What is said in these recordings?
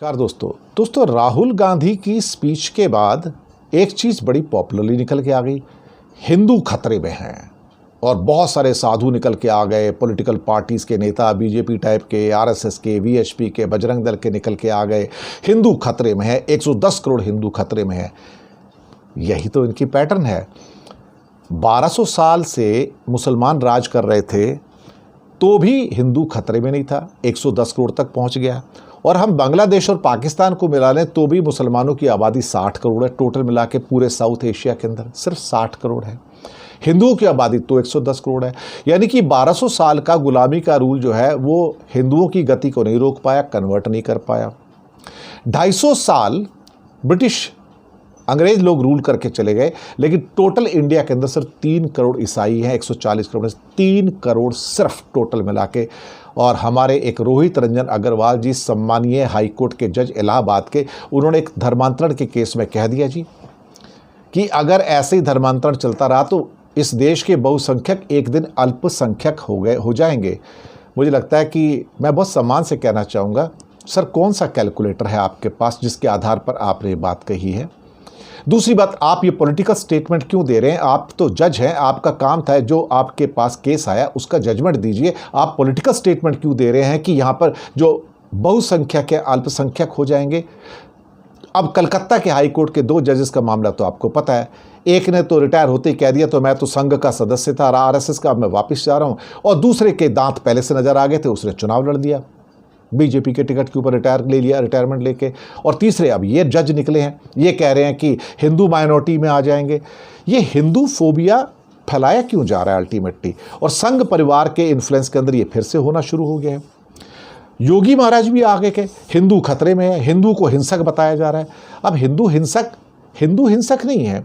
नमस्कार दोस्तों राहुल गांधी की स्पीच के बाद एक चीज़ बड़ी पॉपुलरली निकल के आ गई। हिंदू खतरे में हैं और बहुत सारे साधु निकल के आ गए, पॉलिटिकल पार्टीज़ के नेता, बीजेपी टाइप के, आरएसएस के, वीएचपी के, बजरंग दल के निकल के आ गए। हिंदू खतरे में है, 110 करोड़ हिंदू खतरे में है। यही तो इनकी पैटर्न है। 1200 साल से मुसलमान राज कर रहे थे तो भी हिंदू खतरे में नहीं था, 110 करोड़ तक पहुंच गया। और हम बांग्लादेश और पाकिस्तान को मिला लें तो भी मुसलमानों की आबादी 60 करोड़ है। टोटल मिला के पूरे साउथ एशिया के अंदर सिर्फ 60 करोड़ है। हिंदुओं की आबादी तो 110 करोड़ है। यानी कि 1200 साल का गुलामी का रूल जो है वो हिंदुओं की गति को नहीं रोक पाया, कन्वर्ट नहीं कर पाया। 250 साल ब्रिटिश अंग्रेज लोग रूल करके चले गए, लेकिन टोटल इंडिया के अंदर सिर्फ 3 करोड़ ईसाई हैं। 140 करोड़, 3 करोड़ सिर्फ टोटल मिला के। और हमारे एक रोहित रंजन अग्रवाल जी, सम्मानीय हाई कोर्ट के जज इलाहाबाद के, उन्होंने एक धर्मांतरण के केस में कह दिया जी कि अगर ऐसे ही धर्मांतरण चलता रहा तो इस देश के बहुसंख्यक एक दिन अल्पसंख्यक हो जाएंगे। मुझे लगता है कि मैं बहुत सम्मान से कहना चाहूँगा, सर कौन सा कैलकुलेटर है आपके पास जिसके आधार पर आपने ये बात कही है? दूसरी बात, आप ये पॉलिटिकल स्टेटमेंट क्यों दे रहे हैं? आप तो जज हैं, आपका काम था, जो आपके पास केस आया उसका जजमेंट दीजिए। आप पॉलिटिकल स्टेटमेंट क्यों दे रहे हैं कि यहाँ पर जो बहुसंख्यक है अल्पसंख्यक हो जाएंगे? अब कलकत्ता के हाई कोर्ट के 2 जजेस का मामला तो आपको पता है। एक ने तो रिटायर होते ही कह दिया तो मैं तो संघ का सदस्य था आरएसएस का, अब मैं वापस जा रहा हूँ। और दूसरे के दांत पहले से नजर आ गए थे, उसने चुनाव लड़ दिया, बीजेपी के टिकट के ऊपर रिटायरमेंट लेके। और तीसरे अब ये जज निकले हैं, ये कह रहे हैं कि हिंदू माइनॉरिटी में आ जाएंगे। ये हिंदू फोबिया फैलाया क्यों जा रहा है अल्टीमेटली? और संघ परिवार के इन्फ्लुएंस के अंदर ये फिर से होना शुरू हो गया है। योगी महाराज भी आगे के हिंदू खतरे में है, हिंदू को हिंसक बताया जा रहा है। अब हिंदू हिंसक नहीं है,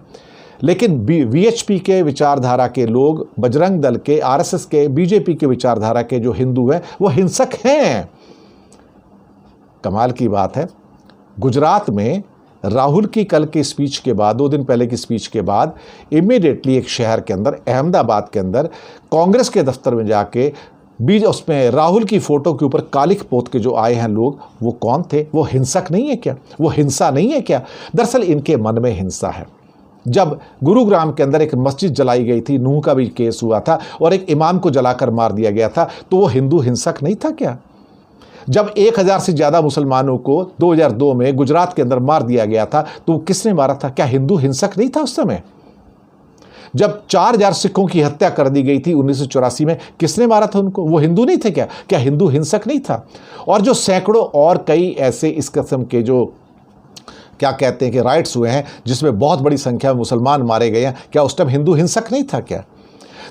लेकिन वीएचपी के विचारधारा के लोग, बजरंग दल के, आरएसएस के, बीजेपी के विचारधारा के जो हिंदू हैं वो हिंसक हैं। कमाल की बात है, गुजरात में राहुल की कल की स्पीच के बाद, 2 दिन पहले की स्पीच के बाद, इमीडिएटली एक शहर के अंदर, अहमदाबाद के अंदर, कांग्रेस के दफ्तर में जाके उसमें राहुल की फोटो के ऊपर कालिख पोत के जो आए हैं लोग, वो कौन थे? वो हिंसक नहीं है क्या? वो हिंसा नहीं है क्या? दरअसल इनके मन में हिंसा है। जब गुरुग्राम के अंदर एक मस्जिद जलाई गई थी, नूह का भी केस हुआ था और एक इमाम को जलाकर मार दिया गया था, तो वो हिंदू हिंसक नहीं था क्या? जब 1000 से ज़्यादा मुसलमानों को 2002 में गुजरात के अंदर मार दिया गया था तो किसने मारा था? क्या हिंदू हिंसक नहीं था उस समय? जब 4000 सिखों की हत्या कर दी गई थी 1984 में, किसने मारा था उनको? वो हिंदू नहीं थे क्या? क्या हिंदू हिंसक नहीं था? और जो सैकड़ों और कई ऐसे इस किस्म के जो क्या कहते हैं कि राइट्स हुए हैं जिसमें बहुत बड़ी संख्या में मुसलमान मारे गए हैं, क्या उस टाइम हिंदू हिंसक नहीं था क्या?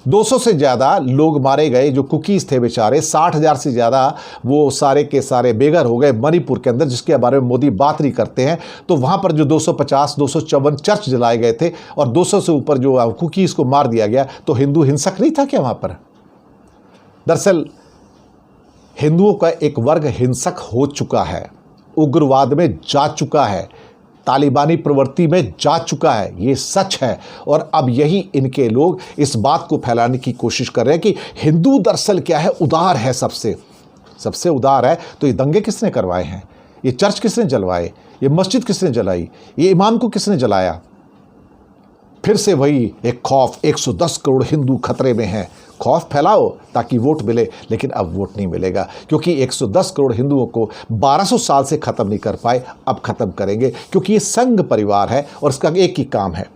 200 से ज़्यादा लोग मारे गए जो कुकीज़ थे बेचारे, 60,000 से ज़्यादा वो सारे के सारे बेघर हो गए मणिपुर के अंदर, जिसके बारे में मोदी बात नहीं करते हैं। तो वहाँ पर जो 254 चर्च जलाए गए थे और 200 से ऊपर जो कुकीज़ को मार दिया गया, तो हिंदू हिंसक नहीं था क्या वहाँ पर? दरअसल हिंदुओं का एक वर्ग हिंसक हो चुका है, उग्रवाद में जा चुका है, तालिबानी प्रवृत्ति में जा चुका है, ये सच है। और अब यही इनके लोग इस बात को फैलाने की कोशिश कर रहे हैं कि हिंदू दरअसल क्या है, उदार है, सबसे उदार है। तो ये दंगे किसने करवाए हैं? ये चर्च किसने जलवाए? ये मस्जिद किसने जलाई? ये इमाम को किसने जलाया? फिर से वही एक खौफ, 110 करोड़ हिंदू खतरे में हैं। खौफ फैलाओ ताकि वोट मिले, लेकिन अब वोट नहीं मिलेगा, क्योंकि 110 करोड़ हिंदुओं को 1200 साल से ख़त्म नहीं कर पाए, अब ख़त्म करेंगे। क्योंकि ये संघ परिवार है और इसका एक ही काम है।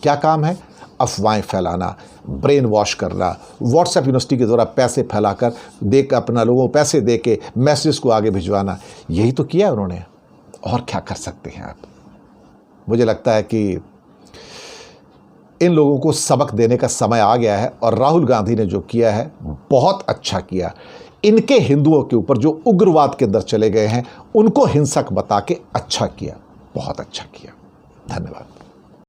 क्या काम है? अफवाहें फैलाना, ब्रेन वॉश करना, व्हाट्सएप यूनिवर्सिटी के द्वारा पैसे फैलाकर अपना लोगों को पैसे दे के मैसेज को आगे भिजवाना। यही तो किया उन्होंने, और क्या कर सकते हैं आप? मुझे लगता है कि इन लोगों को सबक देने का समय आ गया है और राहुल गांधी ने जो किया है बहुत अच्छा किया। इनके हिंदुओं के ऊपर जो उग्रवाद के अंदर चले गए हैं उनको हिंसक बता के अच्छा किया, बहुत अच्छा किया। धन्यवाद।